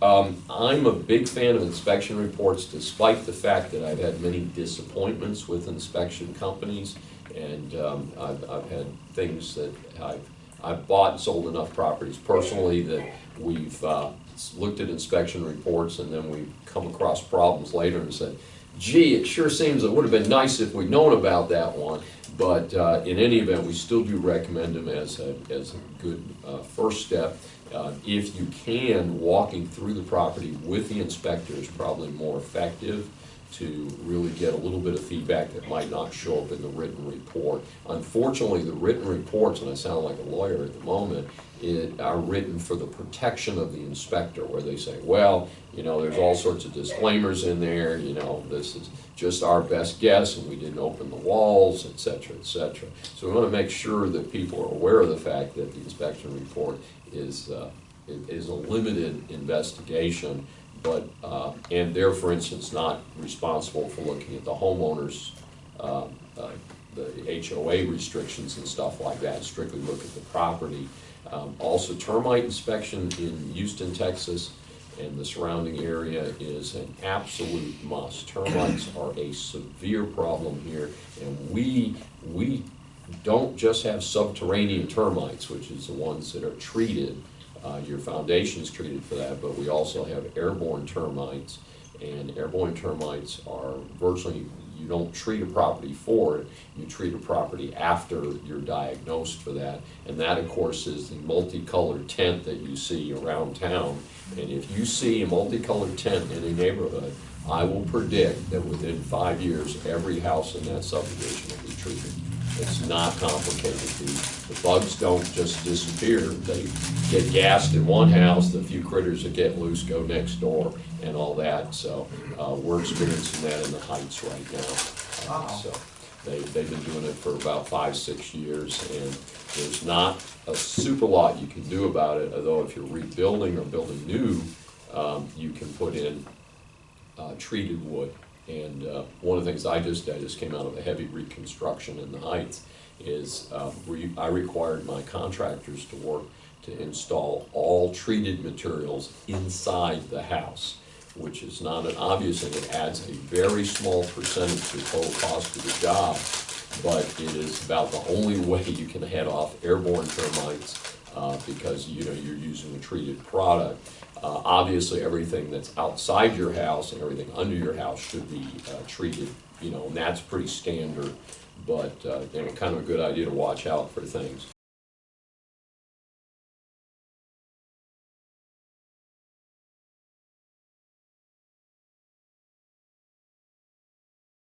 I'm a big fan of inspection reports, despite the fact that I've had many disappointments with inspection companies, and I've had things that I've bought and sold enough properties personally that we've looked at inspection reports, and then we've come across problems later and said, gee, it sure seems it would have been nice if we'd known about that one. But in any event, we still do recommend them as a good first step. If you can, walking through the property with the inspector is probably more effective to really get a little bit of feedback that might not show up in the written report. Unfortunately, the written reports, and I sound like a lawyer at the moment, are written for the protection of the inspector, where they say, well, you know, there's all sorts of disclaimers in there, you know, this is just our best guess and we didn't open the walls, et cetera, et cetera. So we want to make sure that people are aware of the fact that the inspection report is a limited investigation, but and they're, for instance, not responsible for looking at the homeowners, the HOA restrictions and stuff like that, strictly look at the property. Also, termite inspection in Houston, Texas, and the surrounding area is an absolute must. Termites are a severe problem here, and we don't just have subterranean termites, which is the ones that are treated. Your foundation is treated for that, but we also have airborne termites, and airborne termites are virtually, you don't treat a property for it, you treat a property after you're diagnosed for that. And that, of course, is the multicolored tent that you see around town. And if you see a multicolored tent in a neighborhood, I will predict that within 5 years, every house in that subdivision will be treated. It's not complicated. The bugs don't just disappear. They get gassed in one house, the few critters that get loose go next door and all that. So we're experiencing that in the Heights right now. So they've been doing it for about 5-6 years, and there's not a super lot you can do about it, although if you're rebuilding or building new, you can put in treated wood. And one of the things I just came out of a heavy reconstruction in the Heights, is I required my contractors to work to install all treated materials inside the house, which is not an obvious thing. It adds a very small percentage to the total cost of the job, but it is about the only way you can head off airborne termites because you're using a treated product. Obviously, everything that's outside your house and everything under your house should be treated, and that's pretty standard. But kind of a good idea to watch out for things.